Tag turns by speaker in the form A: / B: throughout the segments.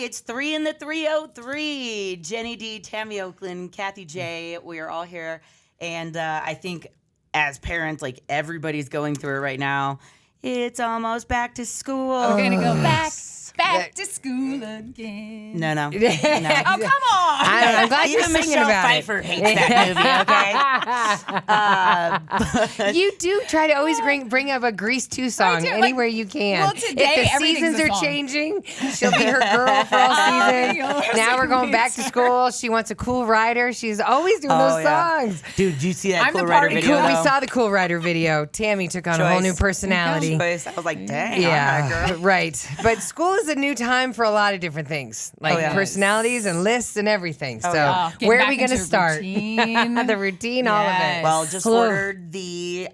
A: it's 3 in the 303. Jenny D, Tammy Oakland, Kathie J. We are all here. And I think as parents, like everybody's going through it right now. It's almost back to school.
B: We're going to go back to school again.
A: No.
B: Oh, come on.
C: I'm glad you're
A: Even
C: singing
A: Michelle
C: about
A: Pfeiffer
C: it.
A: hates that movie, okay?
C: You do try to always bring up a Grease 2 song anywhere you can.
B: Well, today,
C: if the
B: everything's
C: seasons
B: a
C: are
B: song.
C: changing, she'll be her girl for all season. Now we're going back to school. She wants a Cool Rider. She's always doing those songs.
A: Dude, did you see that
B: I'm
A: Cool
B: the
A: Rider
B: party
A: video?
B: girl.
C: We
A: though?
C: saw the Cool Rider video. Tammy took on a whole new personality.
A: Choice. I was like, dang, I'm that girl.
C: Right. But school is a new time for a lot of different things, like personalities and lists and everything. So
B: Getting
C: where are
B: back
C: we going to
B: into
C: start?
B: routine.
C: The routine, all of it.
A: Well, just ordered the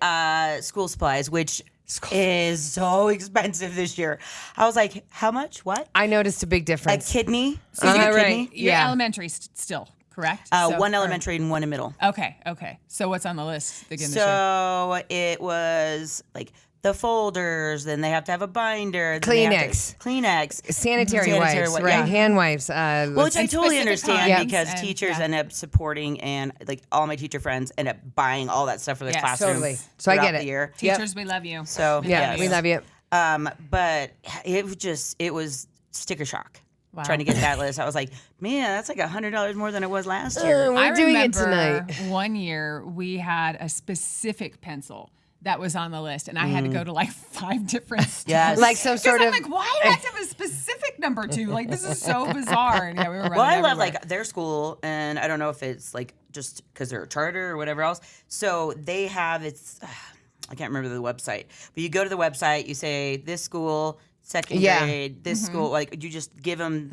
A: school supplies, which is so expensive this year. I was like, how much? What?
C: I noticed a big
A: A
C: difference.
A: kidney?
B: So you're,
C: right.
B: you're
C: Yeah.
B: elementary still, correct?
A: One elementary and one in middle.
B: Okay. So what's on the list again this year?
A: So it was like the folders, then they have to have a binder. then they have
C: Kleenex.
A: Kleenex.
C: Sanitary
A: Sanitary
C: wipes,
A: wi-
C: right?
A: yeah.
C: Hand wipes.
A: Which I
B: And
A: totally
B: specific
A: understand
B: kinds
A: because
B: and-
A: teachers end up supporting and like all my teacher friends end up buying all that stuff for their
B: Yes.
A: classrooms.
C: Totally. So I
A: throughout
C: get it.
A: The year.
B: Teachers, we love you.
A: So
C: Yeah,
A: yes.
C: we love you.
A: But it was sticker shock.
B: Wow.
A: Trying to get that list. I was like, man, that's like $100 more than it was last year.
C: We're doing it
B: remember
C: tonight.
B: one year we had a specific pencil that was on the list, and I had to go to like 5 different stores.
A: Yes.
C: Like some sort
B: I'm
C: of.
B: like, why do I have to have a specific number 2? Like, this is so bizarre. And yeah, we were running
A: Well, I love
B: everywhere.
A: like their school, and I don't know if it's like just because they're a charter or whatever else. So they have I can't remember the website, but you go to the website, you say this school, second grade, this school, like you just give them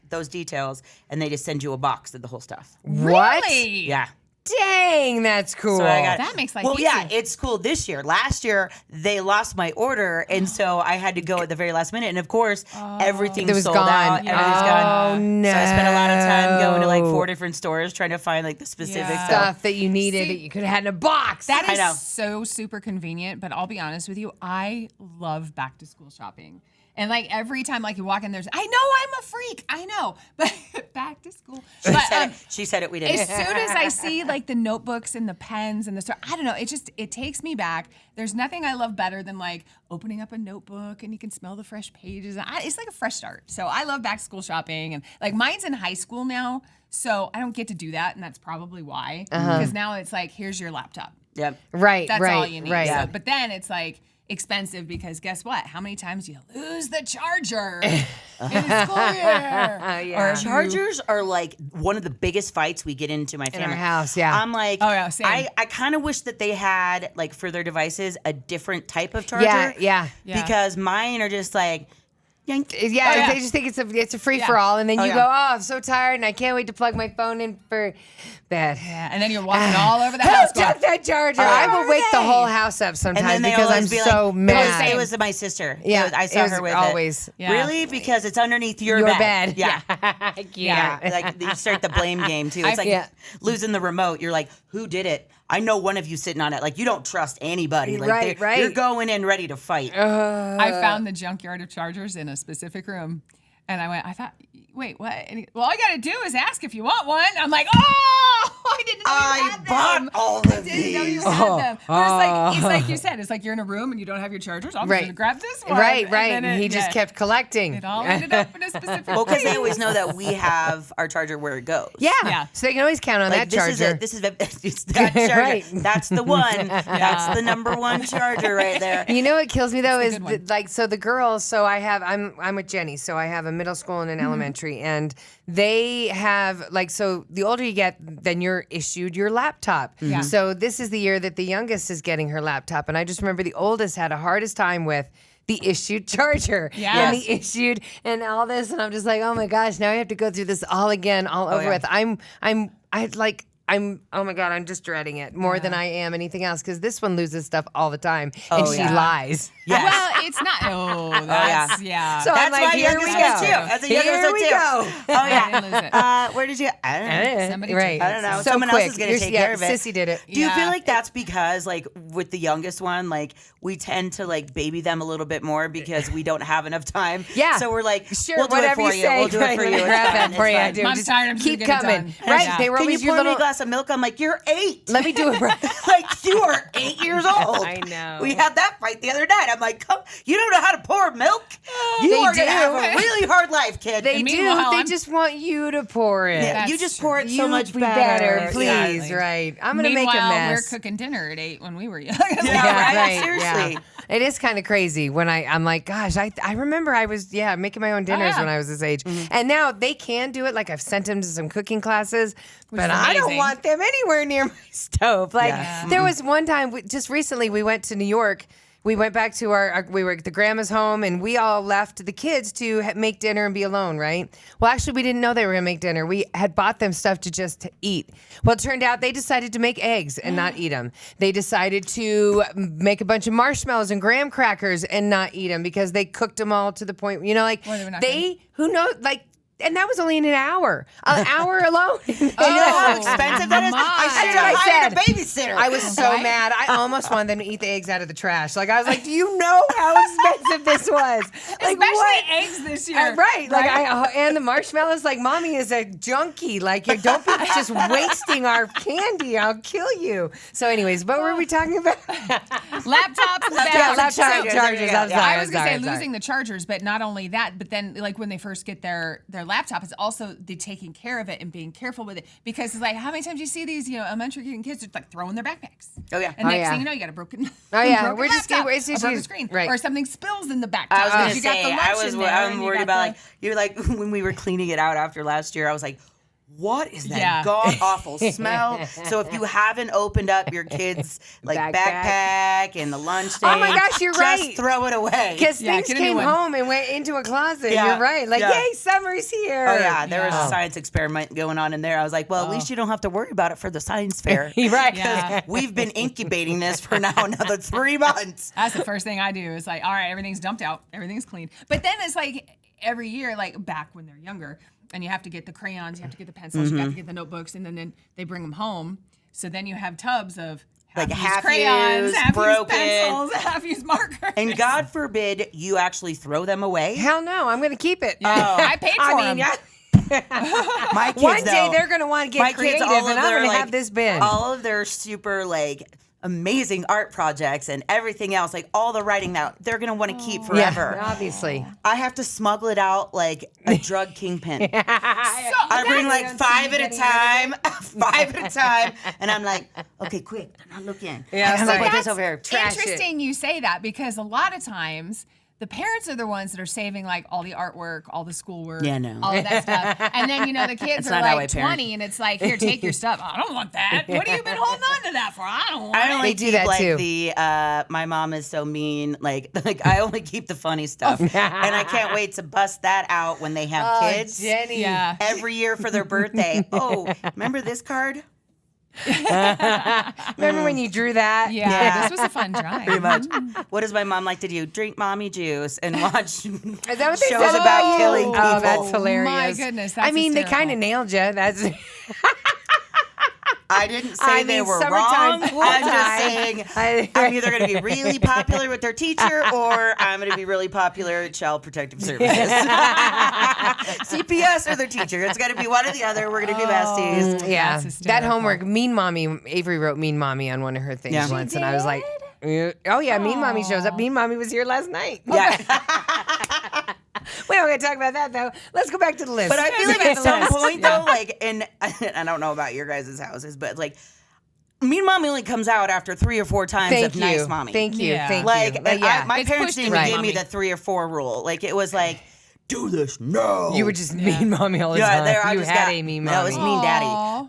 A: those details, and they just send you a box of the whole stuff.
C: What?
B: Really?
A: Yeah.
C: Dang, that's cool.
A: So I got
B: That makes life
A: well,
B: easy.
A: yeah, it's cool this year. Last year they lost my order, and so I had to go at the very last minute. And of course, everything
C: It was
A: sold
C: gone.
A: out. Everything's gone.
C: Oh, no.
A: So I spent a lot of time going to like 4 different stores trying to find like the specific
B: Yeah.
A: stuff.
C: Stuff that you needed that you could have had in a box.
B: That
A: I know.
B: is so super convenient, but I'll be honest with you, I love back to school shopping. And like every time like you walk in there's I know I'm a freak. I know. But back to school. But
A: She said it. We didn't.
B: as soon as I see like the notebooks and the pens and the stuff, I don't know, it takes me back. There's nothing I love better than like opening up a notebook and you can smell the fresh pages. It's like a fresh start. So I love back to school shopping, and like mine's in high school now, so I don't get to do that, and that's probably why. Because now it's like, here's your laptop.
A: Yep.
C: Right,
B: That's
C: right,
B: all you need.
C: right.
B: So, but then it's like expensive because guess what? How many times do you lose the charger in the school year?
C: Yeah.
B: Or
A: Chargers are like one of the biggest fights we get into my family.
C: our house, yeah.
A: I'm like,
B: Oh, yeah, same.
A: I kind of wish that they had like for their devices a different type of charger.
C: Yeah.
A: Because mine are just like, yank.
C: Yeah, they just think it's a free for all, and then you
A: yeah.
C: go, oh, I'm so tired, and I can't wait to plug my phone in for that.
B: yeah, and then you're walking all over the house.
C: Who took that charger? I will wake the whole house up
A: And
C: sometimes
A: then they
C: because I'm
A: always be
C: so
A: like,
C: mad.
A: It was my sister.
C: Yeah,
A: I
C: it
A: saw
C: was
A: her with
C: always.
A: it.
B: Yeah.
A: Really? Because it's underneath your
C: Your
A: bed.
C: bed.
A: Yeah.
C: Yeah.
A: Like you start the blame game too. It's like
C: Yeah.
A: losing the remote. You're like, who did it? I know one of you sitting on it. Like you don't trust anybody. Like
C: Right, right.
A: You're going in ready to fight.
B: I found the junkyard of chargers in a specific room. And I thought, wait, what? And all you got to do is ask if you want one. I'm like, oh, I didn't know you
A: I
B: had
A: bought
B: them.
A: all
B: I
A: of
B: didn't know you
A: these.
B: had them. But it's like you said, it's like you're in a room and you don't have your chargers. I'm just
C: Right.
B: going to grab this one.
C: Right.
B: then
C: And he just kept collecting.
B: It all ended up in a specific
A: Well, because they
B: place.
A: always know that we have our charger where it goes.
C: Yeah. So they can always count on
A: Like
C: that charger.
A: this is it's that charger.
C: Right.
A: That's the one. That's the number one charger right there.
C: You know what kills me though is
B: good one.
C: like so the girls. So I'm with Jenny. So I have a middle school and an elementary, and they have like so the older you get, then you're issued your laptop.
B: Yeah.
C: So this is the year that the youngest is getting her laptop, and I just remember the oldest had a hardest time with the issued charger and
B: Yes.
C: the issued and all this, and I'm just like, oh my gosh, now I have to go through this all again, all over
A: yeah.
C: with. Oh my God, I'm just dreading it more than I am anything else because this one loses stuff all the time and she
A: yeah.
C: lies.
A: Yes.
B: Well, it's not. Oh, that's, yeah.
C: So
A: That's
C: I'm like,
A: why
C: here
A: youngest
C: we
A: was
C: go.
A: too. That's a
C: Here
A: youngest was
C: we
A: too.
C: go.
A: Oh yeah.
B: I didn't lose it.
A: Where did you? I don't know.
B: Somebody
C: Right.
B: took it.
A: I don't know.
C: So
A: Someone
C: quick.
A: else is gonna take care of it.
C: Sissy did it.
A: Do you feel
B: Yeah.
A: like that's because, like, with the youngest one, like, we tend to, like, baby them a little bit more because we don't have enough time?
C: Yeah.
A: So we're like,
C: Sure,
A: we'll do
C: whatever
A: it for
C: you
A: you.
C: say.
A: We'll do it
C: Right,
A: for
C: let
A: you.
C: me
A: It's
C: grab
A: fine.
C: that
A: It's
C: for you.
A: fine.
C: Dude,
B: Mom's
C: just
B: tired, I'm just
C: keep
B: gonna get it
C: coming.
B: done.
C: Right?
B: Yeah.
C: They were
A: Can you
C: always your
A: pour me a
C: little.
A: glass of milk? I'm like, you're 8.
C: Let me do it.
A: Like, you are 8 years old.
C: I know.
A: We had that fight the other night. I'm like, come, you don't know how to pour milk? You
C: They
A: are going to
C: do.
A: have a really hard life, kid.
C: They
B: And
C: do.
B: meanwhile,
C: They
B: I'm-
C: just want you to pour it.
A: Yeah, you
B: That's
A: just
B: true.
A: pour it so
C: You
A: much
C: be
A: better.
C: please.
B: Exactly.
C: Right. I'm gonna make a
B: Meanwhile,
C: mess.
B: we're cooking dinner at 8 when we were young.
A: Yeah, right?
C: Yeah.
A: Seriously.
C: It is kind of crazy when I'm like, gosh, I remember I was making my own dinners
B: yeah.
C: when I was this age, and now they can do it. Like I've sent them to some cooking classes, but
B: is
C: I don't
B: amazing.
C: want them anywhere near my stove. Like
A: Yeah.
C: there was one time, just recently, we went to New York. We went back to we were at the grandma's home, and we all left the kids to make dinner and be alone, right? Well, actually, we didn't know they were going to make dinner. We had bought them stuff to just eat. Well, it turned out they decided to make eggs and not eat them. They decided to make a bunch of marshmallows and graham crackers and not eat them because they cooked them all to the point, like
B: Well, they were not
C: who knows, like. And that was only in an hour alone.
A: You know how expensive that is? I should have
C: That's what I
A: hired a
C: said.
A: babysitter.
C: I was so mad. I almost wanted them to eat the eggs out of the trash. Like I was like, do you know how expensive this was? Like
B: Especially eggs this year.
C: Right. Like and the marshmallows. Like mommy is a junkie. Like you don't be just wasting our candy. I'll kill you. So, anyways, what were we talking about?
B: Laptops and
C: Yeah,
B: bags.
C: laptop chargers. I'm sorry.
B: I was gonna say
C: I'm sorry.
B: losing the chargers, but not only that, but then like when they first get their laptop, it's also the taking care of it and being careful with it because it's like how many times you see these elementary kids just like throwing their backpacks.
A: Oh, yeah.
B: And
C: Oh,
B: next
C: yeah.
B: thing you know, you got a broken.
C: Oh, yeah.
B: broken
C: We're just-
B: laptop,
C: it's just
B: a broken
C: used-
B: screen,
C: right.
B: or something spills in the backpack.
A: I was going to
B: you got the
A: say,
B: lunch in there,
A: I'm
B: and you
A: worried
B: got
A: about,
B: the-
A: like, you're like, when we were cleaning it out after last year, I was like, what is that
B: Yeah.
A: god awful smell? So if you haven't opened up your kids' like backpack and the lunch thing,
C: Oh my gosh, you're
A: just
C: right.
A: throw it away.
C: Because
B: Yeah,
C: things
B: get a new
C: came
B: one.
C: home and went into a closet.
A: Yeah.
C: You're right. Like,
A: Yeah.
C: yay, summer's here.
A: Oh yeah, there was a science experiment going on in there. I was like, well, at least you don't have to worry about it for the science fair.
C: Right.
B: Yeah.
A: We've been incubating this for now another 3 months.
B: That's the first thing I do. Is like, all right, everything's dumped out, everything's clean. But then it's like every year, like back when they're younger, and you have to get the crayons, you have to get the pencils, you have to get the notebooks, and then they bring them home. So then you have tubs of
A: Like
B: half-used
A: half
B: crayons,
A: used,
B: half-used
A: broken.
B: pencils, half-used markers.
A: And God forbid you actually throw them away.
C: Hell no, I'm going to keep it.
B: I paid for them.
A: My kids,
C: One day
A: though,
C: they're going to want to
A: my
C: get
A: kids,
C: creative,
A: all of
C: and I'm
A: their,
C: going to
A: like,
C: have this bin.
A: all of their super like amazing art projects and everything else, like all the writing that they're gonna want to keep forever.
C: Yeah, obviously.
A: I have to smuggle it out like a drug kingpin.
B: So
A: I bring like
C: don't
A: 5
C: see
A: at a
C: getting
A: time, 5 at a time, and I'm like, okay, quick, I'm not looking.
C: Yeah,
A: I'm
C: so
A: like, put
C: that's
A: this over here.
C: trash it.
B: interesting you say that because a lot of times the parents are the ones that are saving like all the artwork, all the schoolwork,
A: Yeah, no.
B: all of that stuff. And then, the kids
A: That's
B: are
A: not how
B: like
A: I parent.
B: 20 and it's like, here, take your stuff. I don't want that. What have you been holding on to that for? I don't want
A: I
B: it.
A: only
C: They do
A: keep
C: that
A: like
C: too.
A: the my mom is so mean, like I only keep the funny stuff. And I can't wait to bust that out when they have kids.
C: Jenny.
B: Yeah.
A: Every year for their birthday. Oh, remember this card?
C: Remember when you drew that?
B: Yeah,
A: Yeah.
B: this was a fun drive.
A: Pretty much. What does my mom like to do? Drink mommy juice and watch
C: Is that what they
A: shows
C: said
A: about
C: you?
A: killing people.
C: Oh, that's hilarious.
B: My goodness,
C: I
B: that's
C: mean, they
B: hysterical.
C: kind of nailed you. That's
A: I didn't say
C: I
A: they
C: mean,
A: were
C: summertime,
A: wrong.
C: full
A: I'm just
C: time.
A: saying I'm either going to be really popular with their teacher or I'm going to be really popular at Child Protective Services. CPS or their teacher. It's going to be one or the other. We're going to be besties.
C: yeah.
B: That's
C: That
B: hysterical.
C: homework, Mean Mommy, Avery wrote Mean Mommy on one of her things
A: Yeah.
C: once, and I was like, oh yeah, Mean Mommy shows up. Mean Mommy was here last night.
A: Yeah.
C: We don't going to talk about that though. Let's go back to the list.
A: But I feel like at
C: The
A: some
C: list.
A: point though, like, and I don't know about your guys' houses, but like, Mean Mommy only comes out after 3 or 4 times
C: Thank
A: of
C: you.
A: Nice Mommy.
C: Thank you.
B: Yeah.
C: Thank
A: Like,
C: you.
A: and
C: yeah.
A: my
B: It's
A: parents
B: pushed
A: didn't
B: to
A: even
B: Nice
A: give me
B: Mommy.
A: the 3 or 4 rule. Like, it was like, do this, no.
C: You were just Mean Mommy all the
A: Yeah,
C: time.
A: there I
C: You
A: just
C: had
A: got,
C: a Mean
A: no,
C: Mommy.
A: it was Mean Daddy.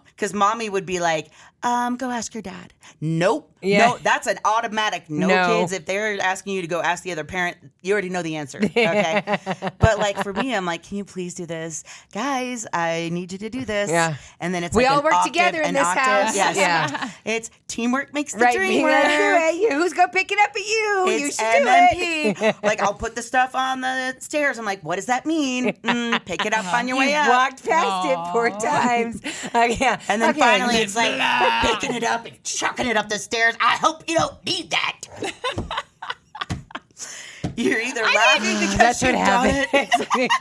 A: Because mommy would be like, go ask your dad. Nope.
C: Yeah.
A: No, that's an automatic no, kids. If they're asking you to go ask the other parent, you already know the answer. Okay. But like for me, I'm like, can you please do this? Guys, I need you to do this.
C: Yeah.
A: And then it's
C: We
A: like
C: all
A: an
C: work
A: octave,
C: together in
A: an
C: this
A: octave.
C: house.
A: Yes.
C: Yeah.
A: It's teamwork makes the
C: Right.
A: dream
C: Being
A: work.
C: like, hey, who's going to pick it up at you? You
A: It's
C: should do it.
A: MMP. Like I'll put the stuff on the stairs. I'm like, what does that mean? Pick it up on your way
C: You've
A: up.
C: walked past it 4 times. Yeah.
A: And then
C: Okay.
A: finally it's like picking it up and chucking it up the stairs. I hope you don't need that. You're either laughing because
C: That's what
A: you've done
C: happened.
A: it.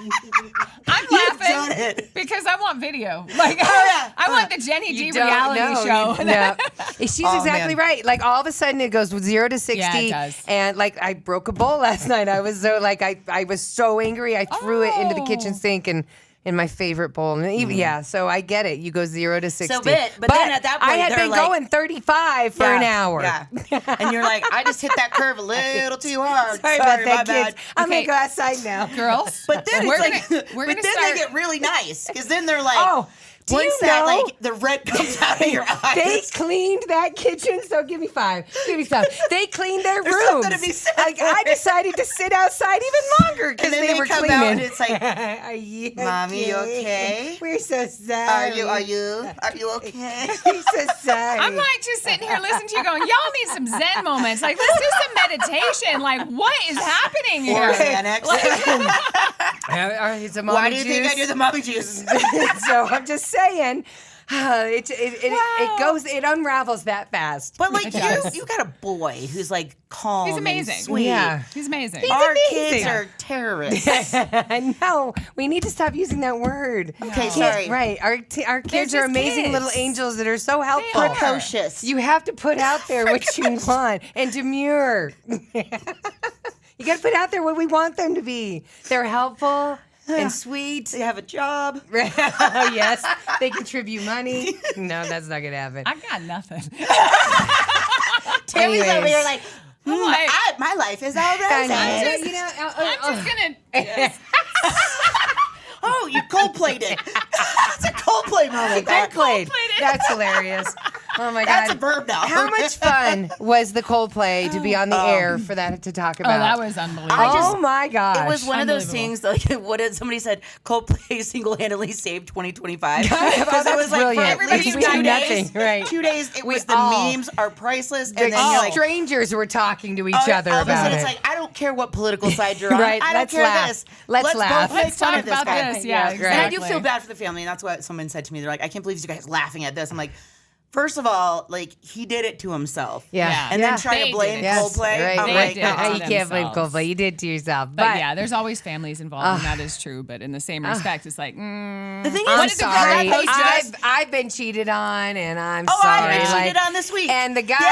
B: I'm
A: You've done
B: laughing
A: it.
B: because I want video. Like,
A: yeah.
B: I want the Jenny D
C: You don't
B: reality
C: know.
B: show.
C: No. She's
A: Oh,
C: exactly
A: man.
C: right. Like all of a sudden it goes 0 to 60.
B: Yeah, it does.
C: And like I broke a bowl last night. I was so like I was so angry. I threw it into the kitchen sink and in my favorite bowl. And even, so I get it. You go 0 to 60.
A: but then at that point,
C: I had
A: they're
C: been
A: like-
C: going 35 for an hour.
A: Yeah. And you're like, I just hit that curve a little too hard.
C: Sorry about
A: my
C: that,
A: bad.
C: kids. I'm
B: Okay.
C: gonna go outside now.
B: Girls,
A: But then
B: we're
A: it's
B: gonna,
A: like,
B: we're
A: but
B: gonna
A: then
B: start.
A: they get really nice because then they're like,
C: Oh, do
A: once
C: you
A: that
C: know?
A: like the red comes out of your eyes,
C: They cleaned that kitchen, so give me 5. Give me 5. They cleaned their
A: There's
C: rooms.
A: something to be said
C: Like
A: for
C: I
A: it.
C: decided to sit outside even longer because
A: and then
C: they were
A: come
C: cleaning.
A: out and it's like,
C: Are you
A: Mommy, you okay?
C: We're so
A: are
C: sorry.
A: you okay?
C: We're so sorry.
B: I'm like just sitting here listening to you going, y'all need some Zen moments. Like, let's do some meditation. Like, what is happening here?
A: Or Xanax.
C: It's a
A: Why do you think I do the mommy juice?
C: So I'm just saying. It unravels that fast.
A: But like
B: It does.
A: you got a boy who's like calm,
B: He's amazing.
A: and sweet.
C: Yeah.
B: He's amazing.
A: Our kids
C: amazing.
A: are terrorists.
C: No, we need to stop using that word.
A: Okay,
B: No.
A: sorry.
C: Right. Our kids are
B: just
C: amazing little
B: kids.
C: angels that are so helpful.
B: are.
A: Precocious.
C: You have to put out there what you want and demure. You got to put out there what we want them to be. They're helpful and sweet.
A: They have a job.
C: Oh, yes. They contribute money. No, that's not going to happen.
B: I got nothing.
A: Tammy's over
C: Anyways.
A: here like,
B: like-
A: my life is all
C: I know.
A: roses.
B: just-
C: You know,
B: I'm just gonna.
A: Oh, you Coldplayed it. It's a Coldplay moment.
C: Coldplay.
B: Coldplayed it.
C: That's hilarious. Oh my
A: That's
C: God.
A: a verb now.
C: How much fun was the Coldplay to be on the air for that to talk
B: Oh,
C: about?
B: that was unbelievable.
C: Oh my gosh.
A: It was one of those
B: Unbelievable.
A: things. Like, what did somebody said? Coldplay single-handedly saved 2025
C: that's
A: because it was like
C: brilliant.
A: for
B: Everybody
A: at
B: we
A: least
B: do
A: 2 days.
C: nothing, right.
A: 2 days. It
C: We
A: was the
C: all-
A: memes are priceless, and
C: The
A: then you're like,
C: strangers were talking to each
A: all
C: other
A: of a
C: about
A: sudden
C: it.
A: it's like, I don't care what political side you're on.
C: Right,
A: I don't
C: let's
A: care
C: laugh.
A: this.
C: Let's laugh.
A: both make
B: Let's
A: fun
B: talk
A: of this
B: about
A: guy.
B: this. Yeah,
C: Yeah, great.
A: And I
B: exactly.
A: do feel bad for the family, and that's what someone said to me. They're like, I can't believe you guys laughing at this. I'm like, first of all, like he did it to himself.
B: Yeah.
A: And then try
B: They
A: to blame
B: did it.
A: Coldplay.
C: Right,
A: I'm
B: They
C: right.
A: like,
B: did it to
C: You can't blame
B: themselves.
C: Coldplay. You did it to yourself.
B: But yeah, there's always families involved, and that is true. But in the same respect, it's like,
A: the thing is,
C: I'm
B: What did the girl
C: sorry.
B: post just-
C: I've been cheated on, and I'm
A: Oh,
C: sorry.
A: I've been
C: like-
A: cheated on this week.
C: And the guy.
A: Yay!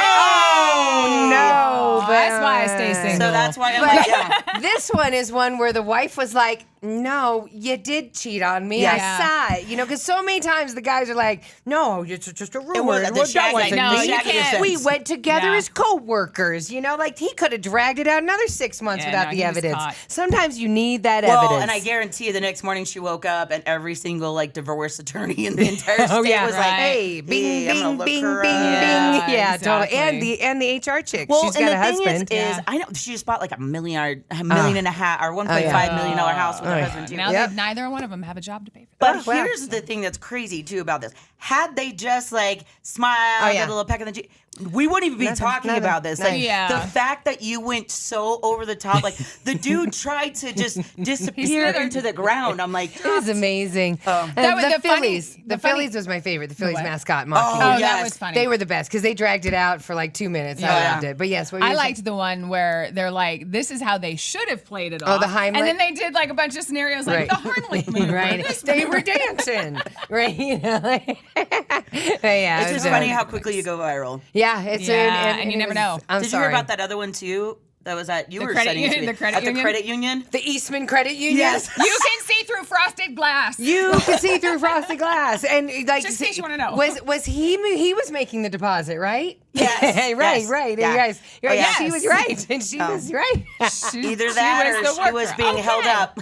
C: Oh no!
B: that's why I stay single.
A: So that's why I'm
C: But
A: like, yeah.
C: this one is one where the wife was like, "No, you did cheat on me.
A: Yeah.
C: I saw it." You know, because so many times the guys are like, "No, it's just a rumor."
A: was-
C: It
A: the
C: was- that
A: shaggy-
C: wasn't
B: no,
C: me.
B: you can't.
C: We went together
B: Yeah.
C: as co-workers. You know, like he could have dragged it out another 6 months
B: Yeah,
C: without
B: no,
C: the
B: he was
C: evidence.
B: caught.
C: Sometimes you need that
A: Well,
C: evidence.
A: and I guarantee you, the next morning she woke up and every single like divorce attorney in the entire state
C: Oh yeah,
A: was
B: right.
A: like,
C: Hey, bing,
A: hey, I'm gonna
C: bing,
A: look
C: bing,
A: her
C: bing,
A: up.
B: Yeah,
C: bing. Yeah,
B: exactly.
C: totally. And the HR chick,
A: Well,
C: she's
A: and
C: got
A: the
C: a
A: thing
C: husband.
A: is
B: Yeah.
A: I know she just bought like a million and a half or $1.5
C: yeah.
A: million house with her
C: yeah.
A: husband too.
B: now
C: Yep.
B: neither one of them have a job to pay for.
A: But
C: Oh, wow.
A: here's the thing that's crazy too about this. Had they just like smiled,
C: Oh, yeah.
A: get a little peck in the cheek, we wouldn't even be
C: Nothing,
A: talking
C: nothing.
A: about this.
C: Nice.
A: Like
B: Yeah.
A: the fact that you went so over the top, like the dude tried to just disappear
B: slithered.
A: into the ground. I'm like,
C: It was amazing.
B: That
C: And
B: was
C: the
B: the funny-
C: Phillies.
B: the
C: The
B: funny-
C: Phillies was my favorite. The Phillies
B: what?
C: mascot mocking.
A: Oh,
B: Oh,
C: him.
A: yes.
B: that was funny.
C: They were the best because they dragged it out for like 2 minutes.
A: Yeah.
C: I loved it. But yes, what were
B: I
C: you
B: liked the one where they're like, "This is how they should have played it
C: Oh,
B: off."
C: the Heimlich?
B: And then they did like a bunch of scenarios, like
C: Right.
B: the Heimlich maneuver.
C: right?
B: This
C: They
B: maneuver.
C: were dancing, right? You know, like, yeah,
A: it's
C: it
A: just
C: was,
A: funny how quickly you go viral.
C: Yeah, it's
B: Yeah, and you
C: it
B: never
C: was-
B: know.
C: I'm
A: Did
C: sorry.
A: you hear about that other one too? That was at you
B: The
A: were
B: credit
A: sending it to
B: union-
A: me.
B: the credit
A: at
B: union?
A: the credit union.
C: The Eastman Credit Union?
A: Yes.
B: You can see through frosted glass.
C: You can see through frosted glass, and like,
B: Just in case you wanna know.
C: was he was making the deposit, right?
A: Yes,
C: right,
A: yes,
C: right.
A: yeah.
C: You guys, you're right.
B: yes.
C: She was right, and she was right.
A: Either
B: She
A: that
B: was
A: or
B: the
A: she was being
B: worker.
A: held
B: Okay.
A: up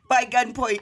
A: by gunpoint.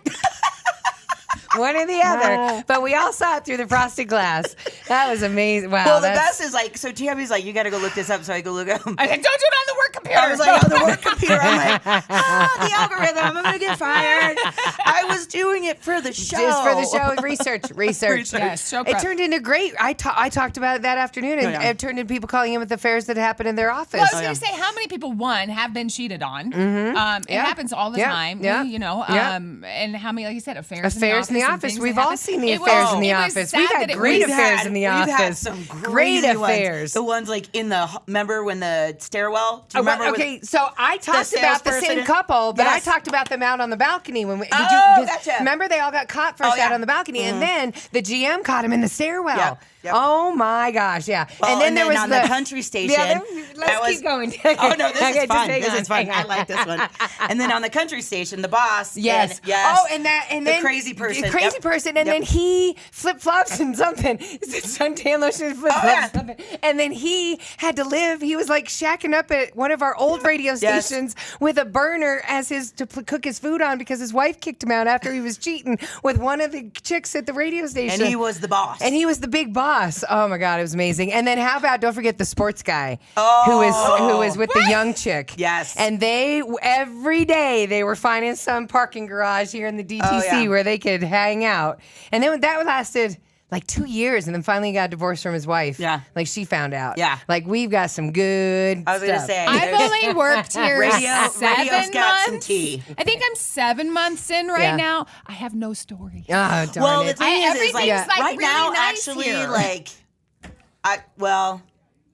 C: One or the other. But we all saw it through the frosted glass. That was amazing. Wow.
A: Well, the best is like, so Tammy's like, you got to go look this up. So I go look up.
B: I said, don't do it on the work computer.
A: I was like, on the work computer. I'm like, the algorithm. I'm going to get fired. I was doing it for the show.
C: Just for the show. Research.
B: Yes, show
C: It
B: prep.
C: turned into great. I talked about it that afternoon, and it turned into people calling in with affairs that happened in their office.
B: Well, I was going to say, how many people, one, have been cheated on? It happens all the time, you know. And how many, like you said, affairs in the office.
C: We've all seen the affairs in the office. We've had great affairs in the office.
A: We've had some
C: great affairs.
A: Ones. The ones like in the, remember when the stairwell? Do you remember?
C: Okay, so I talked about the same couple, but I talked about them out on the balcony.
A: Gotcha.
C: Remember they all got caught first out on the balcony, and then the GM caught him in the stairwell.
A: Yep.
C: Oh my gosh, yeah.
A: Well,
C: and then there was
A: on the country station.
C: Let's keep going.
A: Oh no, this is fun. This is fun. I like this one. And then on the country station, the boss.
C: Yes.
A: And
C: and
A: the
C: then
A: crazy person.
C: The crazy person, and then he flip flops and something. Is it suntan lotion flip flops? Something. And then he had to live. He was like shacking up at one of our old radio stations with a burner as to cook his food on because his wife kicked him out after he was cheating with one of the chicks at the radio station.
A: And he was the boss.
C: And he was the big boss. Oh my God, it was amazing. And then how about, don't forget the sports guy who was with the young chick.
A: Yes.
C: And they, every day, they were finding some parking garage here in the DTC where they could hang out. And then that lasted like 2 years, and then finally he got divorced from his wife.
A: Yeah.
C: Like she found out.
A: Yeah.
C: Like we've got some good
A: I was going to
C: stuff.
A: say.
B: I've only worked here
A: Radio's
B: 7
A: got some
B: months.
A: tea.
B: I think I'm 7 months in right now. I have no story.
C: Oh, darn
A: Well,
C: it.
A: the thing is
B: everything's
A: like,
B: like
A: right
B: really
A: now,
B: nice
A: actually,
B: here.
A: like,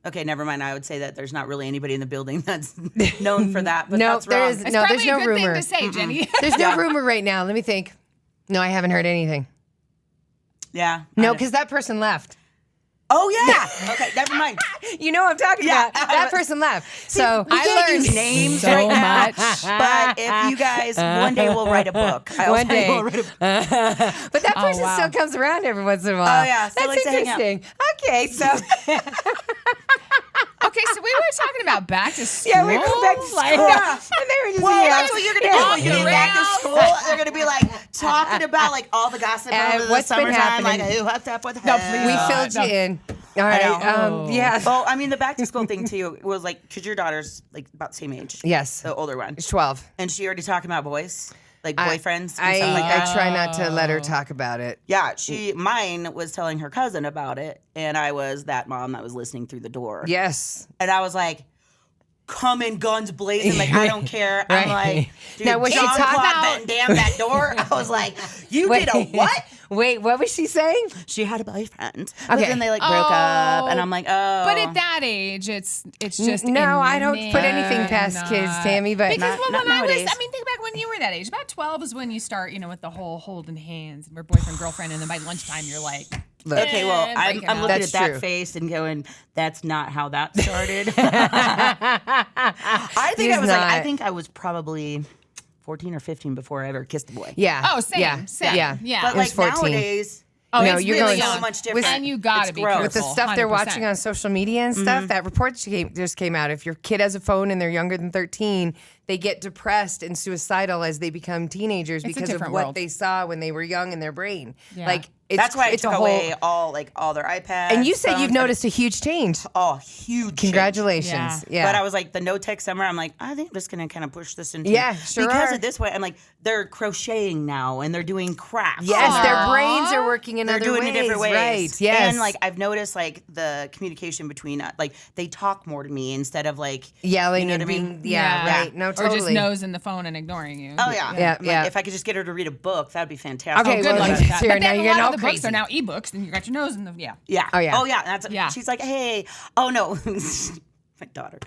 A: okay, never mind. I would say that there's not really anybody in the building that's known for that, but
C: No,
A: that's
C: there
A: wrong.
C: is-
B: It's
C: No,
B: probably
C: there's
B: a
C: no
B: good
C: rumor.
B: thing to say, Jenny.
C: There's no rumor right now. Let me think. No, I haven't heard anything.
A: Yeah.
C: No, because that person left.
A: Oh, yeah. Okay, never mind.
C: You know what I'm talking
A: Yeah.
C: about. That person left. So
A: We can't use
B: learned
A: names
B: so
A: right now,
B: much.
A: but if you guys, one day we'll write a book.
C: One day.
A: We'll write a book.
C: But that person
B: wow.
C: still comes around every once in a while.
A: Oh, yeah, still
C: That's
A: likes to hang out.
C: interesting. Okay, so
B: Okay, so we were talking about back to school.
C: yeah, we go back to school.
B: Like,
C: And they were just
A: Well, that's what you're gonna do. When you get back to
B: around.
A: school, they're gonna be like talking about like all the gossip over the
C: what's been
A: summertime, like
C: happening.
A: who hooked up with
B: No,
A: who.
B: please.
C: we
B: No.
C: filled you in. All right.
A: know.
C: Yeah.
A: Well, I mean, the back to school thing too was like because your daughter's like about the same age.
C: Yes.
A: The older one,
C: It's 12.
A: and she already talking about boys, like boyfriends and
C: I
A: stuff like that.
C: try not to let her talk about it.
A: Yeah, mine was telling her cousin about it, and I was that mom that was listening through the door.
C: Yes.
A: And I was like, coming guns blazing, like I don't care. I'm
C: Right.
A: like, dude,
C: Now, was she
A: John
C: talking
A: Claude
B: about-
A: Van Damme that door. I was like, you did a what?
C: Wait, what was she saying?
A: She had a boyfriend. But
C: Okay.
A: then they like broke up, and
B: Oh.
A: I'm like, oh.
B: But at that age, it's just
C: No, I don't
B: innate.
C: put anything past kids, Tammy, but
B: Because
A: Not
B: when I was,
A: nowadays.
B: I mean, think back when you were that age. About 12 is when you start, with the whole holding hands, and we're boyfriend, girlfriend, and then by lunchtime you're like,
A: Okay, well, I'm
B: breaking
A: looking
B: up.
C: That's
A: at that
C: true.
A: face and going, that's not how that started. I think I was probably 14 or 15 before I ever kissed a boy.
C: yeah.
B: Oh, same,
C: Yeah.
B: same.
C: Yeah.
B: Yeah.
A: But
C: It was
A: like
C: 14.
A: nowadays,
B: Oh,
C: No,
B: it's
C: you're
B: really
C: going
B: young.
A: so much different.
B: And you got to
A: It's
B: be
A: gross.
B: careful.
C: With the stuff they're
B: 100%.
C: watching on social media and stuff, that report just came out. If your kid has a phone and they're younger than 13, they get depressed and suicidal as they become teenagers
B: It's a
C: because of
B: different
C: what
B: world.
C: they saw when they were young in their brain.
B: Yeah.
C: Like
A: that's why I
C: it's
A: took
C: a whole.
A: away all their iPads.
C: And you said
A: phones,
C: you've noticed a huge change.
A: Oh, huge. change.
C: Congratulations. Yeah.
A: But I was like, the no tech summer, I'm like, I think I'm just going to kind of push this into
C: Yeah, sure
A: because
C: are.
A: of this way. I'm like, they're crocheting now and they're doing crafts.
C: Yes, their
B: Aw.
C: brains are working in
A: They're
C: other
A: doing
C: ways.
A: it different ways.
C: Right. Yes.
A: And like I've noticed like the communication between like they talk more to me instead of like
C: yelling
A: you know
C: and
A: what I mean?
C: being right. No, totally.
B: Or just nosing the phone and ignoring you.
A: Oh yeah.
C: Yeah,
A: I'm like,
C: yeah.
A: if I could just get her to read a book, that'd be fantastic.
C: Okay,
B: Good
C: well,
B: luck
C: like,
B: with that.
C: Sarah,
B: But
C: now
B: then a
C: you're
B: lot
C: getting
B: of
C: all
B: the books
C: crazy.
B: are now ebooks, and you got your nose in the
A: Yeah.
C: Oh, yeah.
A: Oh yeah. That's
B: Yeah.
A: She's like, hey. Oh no. My daughter.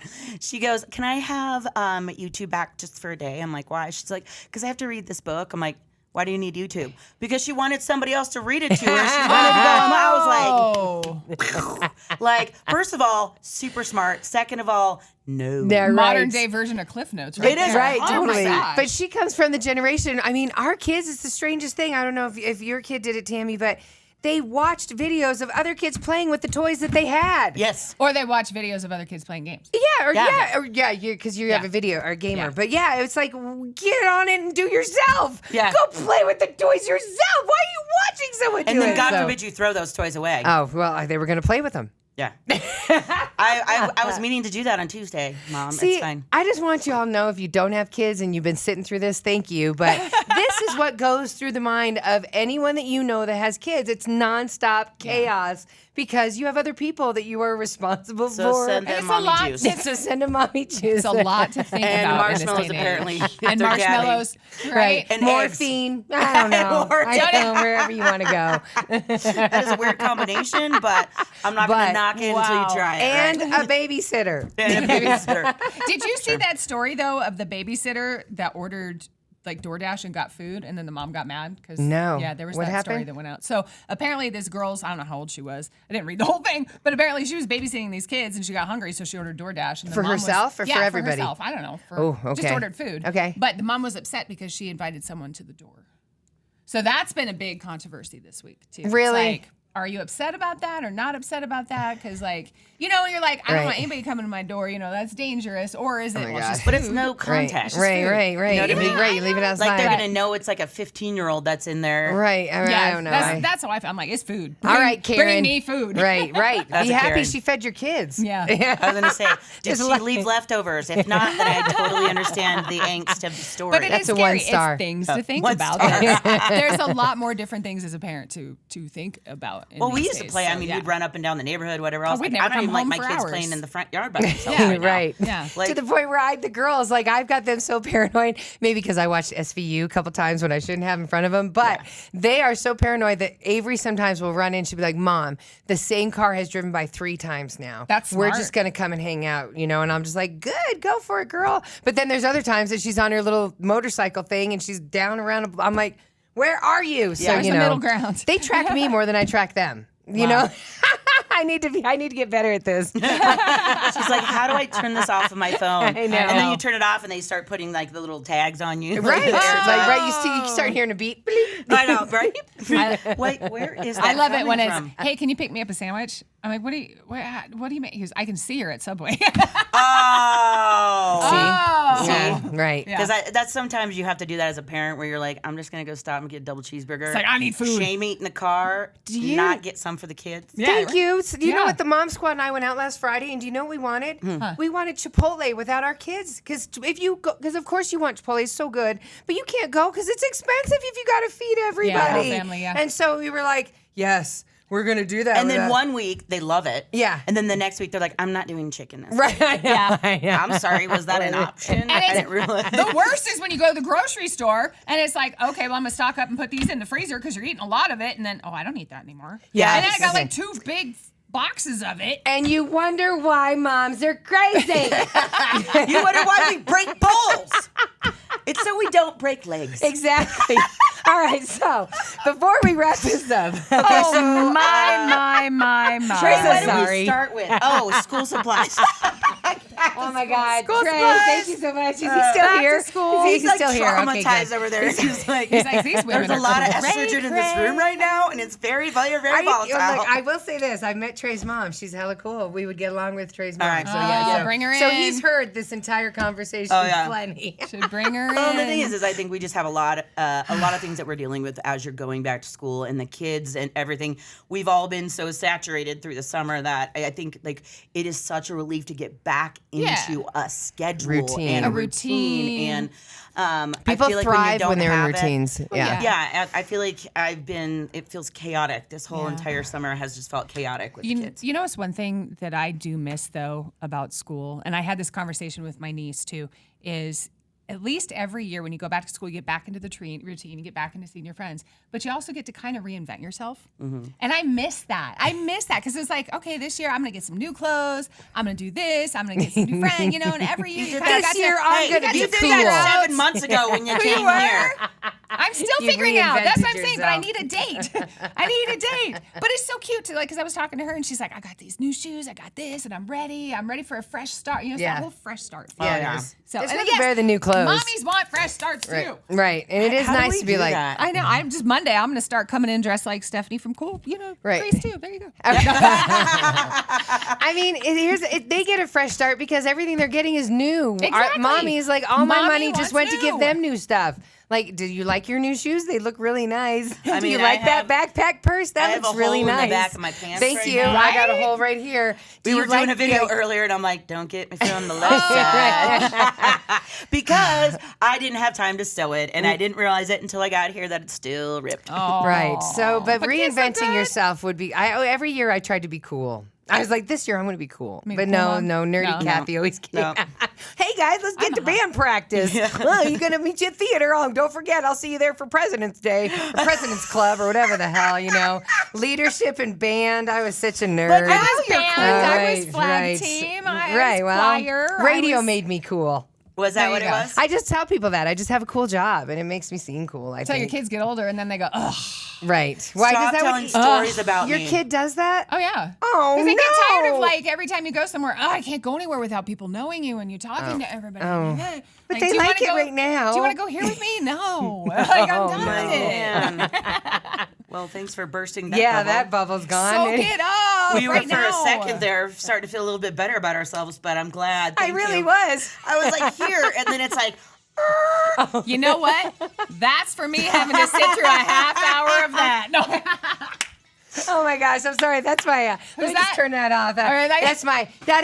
A: She goes, can I have YouTube back just for a day? I'm like, why? She's like, because I have to read this book. I'm like, why do you need YouTube? Because she wanted somebody else to read it to her. She wanted to go. And I was like, first of all, super smart. Second of all, no.
C: They're
B: modern
C: right.
B: day version of Cliff Notes. Right
A: It is
B: there.
C: Right,
B: Oh my
C: totally.
B: gosh.
C: But she comes from the generation. I mean, our kids, it's the strangest thing. I don't know if your kid did it, Tammy, but they watched videos of other kids playing with the toys that they had.
A: Yes.
B: Or they watch videos of other kids playing games.
C: Because you have a video or a gamer.
B: Yeah.
C: But yeah, it's like, get on it and do yourself.
A: Yeah.
C: Go play with the toys yourself. Why are you watching someone do
A: And then
C: it?
A: God forbid you throw those toys away.
C: Oh, well, they were going to play with them.
A: Yeah. I was meaning to do that on Tuesday, Mom.
C: See,
A: it's fine.
C: I just want you all to know, if you don't have kids and you've been sitting through this, thank you. But this is what goes through the mind of anyone that you know that has kids. It's nonstop chaos because you have other people that you are responsible
A: So
C: for.
A: send them
B: It's a
A: mommy
B: lot.
A: juice.
C: So send a mommy juice.
B: It's a lot to think
A: And
B: about.
A: marshmallows,
B: in this day and age.
A: apparently.
B: And
A: They're
B: marshmallows, right?
A: And
C: morphine. I don't know. I don't know, wherever you want to go.
A: That is a weird combination, but I'm not going to knock it until you try it.
C: And
A: right?
C: a babysitter.
A: And a babysitter.
B: Did you see that story though of the babysitter that ordered like DoorDash and got food, and then the mom got mad because
C: No.
B: yeah, there was
C: What
B: that story
C: happened?
B: that went out. So apparently, this girl's, I don't know how old she was. I didn't read the whole thing, but apparently she was babysitting these kids and she got hungry, so she ordered DoorDash. And the
C: For
B: mom
C: herself or
B: yeah,
C: for everybody?
B: herself. I don't know.
C: Oh, okay.
B: Just ordered food.
C: Okay.
B: But the mom was upset because she invited someone to the door. So that's been a big controversy this week too.
C: Really?
B: It's like, are you upset about that or not upset about that? Because like, you know, you're like, I don't
C: Right.
B: want anybody coming to my door. You know, that's dangerous. Or is it?
C: my
B: Well, it's
C: God.
B: just
A: But it's
B: food.
A: no context.
C: Right.
A: You know what I mean?
C: Right. You leave it outside.
A: Like they're going to know it's like a 15-year-old that's in there.
C: Right. I
B: Yeah,
C: don't know.
B: that's how I feel. I'm like, it's food.
C: All right, Karen.
B: Bring me food.
C: Right.
A: That's
C: Be
A: a
C: happy
A: Karen.
C: she fed your kids.
B: Yeah.
A: I was going to say, did
C: Just
A: she
C: like-
A: leave leftovers? If not, then I totally understand the angst of the story.
B: But it
C: That's
B: is
C: a
B: scary.
C: 1 star.
B: It's things to think
A: One
B: about.
A: star.
B: There's a lot more different things as a parent to think about.
A: Well, we
B: these
A: used to
B: days,
A: play.
B: so,
A: I mean,
B: yeah.
A: we'd run up and down the neighborhood, whatever else.
B: we'd
A: Like,
B: never
A: I don't
B: come
A: even like
B: home
A: my
B: for
A: kids
B: hours.
A: playing in the front yard by themselves.
B: Yeah.
A: right now.
C: Right.
B: Yeah.
A: Like,
C: To the point where the girls, like, I've got them so paranoid, maybe because I watched SVU a couple times when I shouldn't have in front of them, but they are so paranoid that Avery sometimes will run in. She'll be like, Mom, the same car has driven by 3 times now.
B: That's
C: We're
B: smart.
C: just going to come and hang out, you know? And I'm just like, good, go for it, girl. But then there's other times that she's on her little motorcycle thing and she's down around. I'm like, where are you? So,
B: Where's
C: you
B: the
C: know,
B: middle ground?
C: They track me more than I track them. You know, I need to get better at this.
A: she's like, how do I turn this off of my phone?
C: I know.
A: And then you turn it off, and they start putting like the little tags on you.
C: Right,
A: Like,
C: you start hearing a beep. Bleep.
A: I know, right? Wait, where is that?
B: I love it when
A: coming
B: it's,
A: from?
B: hey, can you pick me up a sandwich? I'm like, what do you mean? He goes, I can see her at Subway.
A: Oh.
B: Oh.
C: Yeah, right.
B: Yeah.
A: Because that's sometimes you have to do that as a parent where you're like, I'm just going to go stop and get a double cheeseburger.
B: It's like, I need food.
A: Shame eat in the car. Do
C: you-
A: not get some for the kids?
B: Yeah.
C: Thank you. So, do you know
B: Yeah.
C: what? The Mom Squad and I went out last Friday, and do you know what we wanted? We wanted Chipotle without our kids. Because of course you want Chipotle, it's so good, but you can't go because it's expensive if you got to feed everybody.
B: whole family, yeah.
C: And so we were like, yes, we're gonna do that.
A: And then
C: without-
A: one week they love it.
C: Yeah.
A: And then the next week they're like, I'm not doing chicken this
C: right?
B: Yeah.
A: I'm sorry, was that an option? I didn't realize.
B: The worst is when you go to the grocery store and it's like, okay, well, I'm going to stock up and put these in the freezer because you're eating a lot of it. And then, I don't eat that anymore.
C: Yes.
B: And then I got
C: Okay.
B: like 2 big boxes of it.
C: And you wonder why moms are crazy.
A: You wonder why we break bowls. It's so we don't break legs.
C: Exactly. All right, so before we wrap this up,
B: Oh, my.
C: Trey's
A: What did
C: sorry.
A: we start with? Oh, school supplies.
C: oh my God,
B: School
C: Trey,
B: supplies.
C: thank you so much. Is he still
B: Back
C: here?
B: to school.
C: He's
A: He's like
C: still here. Okay,
A: traumatized
C: good.
A: over there. He's like,
B: He's like, these women
A: there's a
B: are
A: lot of
B: crazy.
A: estrogen in this room right now, and it's very, very, very volatile.
C: I will say this: I met Trey's mom. She's hella cool. We would get along with Trey's mom.
A: All right.
C: So yeah,
B: Oh, bring her
C: So
B: in.
C: he's heard this entire conversation
A: Oh, yeah.
C: plenty.
B: Should bring her in.
A: Well, the thing is I think we just have a lot of things that we're dealing with as you're going back to school, and the kids and everything. We've all been so saturated through the summer that I think like it is such a relief to get back into a schedule
C: Routine.
A: and
C: A
B: routine.
A: And
C: People
A: I feel like
C: thrive
A: when,
C: when they're in
A: have it-
C: routines. Yeah.
A: Yeah, I feel like it feels chaotic. This whole entire summer has just felt chaotic with the kids.
B: You know, it's one thing that I do miss though about school, and I had this conversation with my niece too, is at least every year when you go back to school, you get back into the routine, you get back into seeing your friends, but you also get to kind of reinvent yourself. And I miss that. Because it's like, okay, this year I'm going to get some new clothes. I'm going to do this. I'm going to get some new friends, you know, and every year you kind of got
C: This year
B: to,
C: I'm
A: Hey,
C: gonna
A: you
C: be
A: did
C: cool.
A: that 7 months ago when you came here.
B: I'm still
C: You
B: figuring out. That's what I'm
C: reinvented
B: saying. But I
C: yourself.
B: need a date. I need a date. But it's so cute to like, because I was talking to her and she's like, I got these new shoes. I got this, and I'm ready. I'm ready for a fresh start. You know, it's
C: Yeah.
B: that whole fresh start.
C: Yeah,
A: yeah.
C: it is.
B: So
C: There's
B: and
C: nothing better than new clothes.
B: Mommies want want fresh starts too.
C: Right. And it is
A: How do
C: nice
A: we
C: to be
A: do
C: like,
A: that?
B: I know. I'm just Monday. I'm going to start coming in dressed like Stephanie from Grace too. There you go.
C: I mean, they get a fresh start because everything they're getting is new.
B: Exactly.
C: Mommy is like, all my
B: Mommy
C: money just went
B: wants
C: to give
B: new.
C: them new stuff. Like, do you like your new shoes? They look really nice.
A: I
C: Do you
A: mean,
C: like
A: I
C: that backpack purse? That
A: I have
C: looks
A: a
C: really
A: hole in
C: nice.
A: the back of my pants
C: Thank
A: right
C: you.
A: now.
C: I got a hole right here.
A: We were doing a video earlier, and I'm like, don't get me on the left side. Because I didn't have time to sew it, and I didn't realize it until I got here that it's still ripped.
C: Right. So, but
B: kids are
C: reinventing
B: good.
C: yourself would be. Every year I tried to be cool. I was like, this year I'm going to be cool.
B: Maybe
C: But
B: cool,
C: no,
B: Mom?
C: nerdy
B: No.
C: Kathy always came.
A: No.
C: Hey guys, let's get to band practice. Oh, you're going to meet you at theater. Oh, don't forget, I'll see you there for President's Day or President's Club or whatever the hell, Leadership and band. I was such a nerd.
B: I was band. I was flag
C: right.
B: team. I
C: Right.
B: was
C: Well,
B: choir.
C: radio
B: I was,
C: made me cool.
A: Was that
B: There
A: what
B: you
A: it
B: go.
A: was?
C: I just tell people that. I just have a cool job, and it makes me seem cool, I
B: So your
C: think.
B: kids get older and then they go, ugh.
C: Right. Why
A: Stop
C: does that
A: telling
C: what
A: stories about
C: your
A: me.
C: kid does that?
B: Oh yeah.
C: Oh,
B: Because they get tired of
C: no.
B: every time you go somewhere, I can't go anywhere without people knowing you and you talking to everybody.
C: But
B: Do
C: they
B: you
C: like
B: wanna
C: it right now.
B: Do you want to go here with me? No. I'm done with it.
A: Man. Well, thanks for bursting that
C: Yeah,
A: bubble.
C: that bubble's gone.
B: Soak it up
A: We were
B: right
A: for
B: now.
A: a second there starting to feel a little bit better about ourselves, but I'm glad.
C: I
A: Thank
C: really
A: you.
C: was.
A: I was like, here, and then it's like,
B: You know what? That's for me having to sit through a half hour of that. No.
C: Oh my gosh, I'm sorry. That's my. Let me just
B: that?
C: turn that off.
B: right,
C: That's my. That.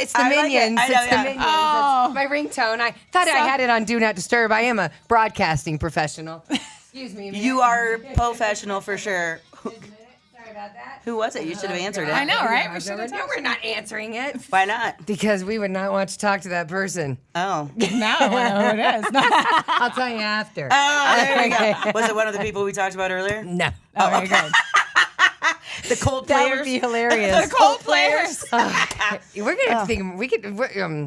C: It's the
A: I like it.
C: Minions.
A: I know,
C: It's the
A: yeah.
C: Minions.
B: Oh.
C: That's my ringtone. I thought I had it on Do Not Disturb. I am a broadcasting professional. Excuse me.
A: you are professional for sure.
C: Sorry about that.
A: Who was it? You should have answered it.
B: I know, right?
C: No,
B: We should have
C: no, we're not answering it
A: Why not?
C: because we would not want to talk to that person.
A: Oh.
B: Now I know who it is.
C: I'll tell you after.
A: Oh, there you go. Was it one of the people we talked about earlier?
C: No.
B: Oh, very good.
A: The Coldplayers?
C: That would be hilarious.
B: The Coldplayers.
C: We're gonna have to think.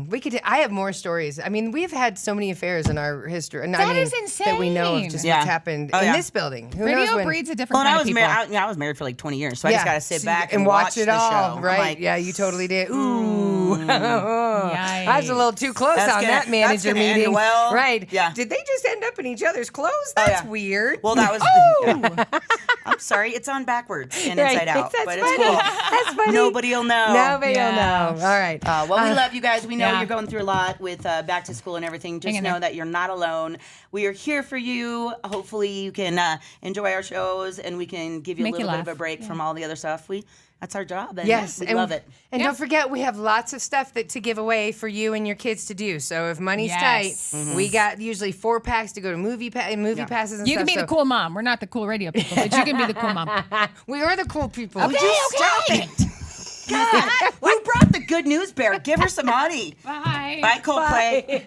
C: We could. I have more stories. I mean, we've had so many affairs in our history. And I
B: That
C: mean,
B: is
C: that we know of
B: insane.
C: just
A: Yeah.
C: what's happened
A: Oh,
C: in
A: yeah.
C: this building. Who knows
B: Radio
C: when?
B: breeds a different
A: Well, and
B: kind
A: I
B: of
A: was
B: people.
A: I was married for like 20 years, so I just got to sit back and
C: watch it
A: the
C: all.
A: show. I'm
C: Right?
A: like,
C: Yeah, you totally did. Ooh, I was a little too close
A: That's
C: on
A: gonna-
C: that manager
A: that's gonna end
C: meeting.
A: well.
C: Right?
A: Yeah.
C: Did they just end up in each other's clothes?
A: Oh,
C: That's
A: yeah.
C: weird.
A: Well, that was.
B: Oh!
A: I'm sorry, it's on backwards and
C: Right.
A: inside out,
C: That's
A: but
C: funny.
A: it's cool.
C: That's funny.
A: Nobody will know.
C: Nobody
B: Yeah.
C: will know. All right.
A: Well, we love you guys. We know
B: Yeah.
A: you're going through a lot with back to school and everything. Just
B: Hang in
A: know
B: there.
A: that you're not alone. We are here for you. Hopefully, you can enjoy our shows and we can give you
B: Make
A: a
B: you
A: little bit of
B: laugh.
A: a break from all the other stuff. That's our job. And
C: Yes,
A: we love it.
C: And
B: Yeah.
C: don't forget, we have lots of stuff to give away for you and your kids to do. So if money's
B: Yes.
C: tight, we got usually 4 packs to go to movie passes and
B: You
C: stuff.
B: can be the cool mom. We're not the cool radio people, but you can be the cool mom.
C: We are the cool people.
A: Would you stop it? God, who brought the good news bear? Give her some honey.
B: Bye.
A: Bye, Coldplay.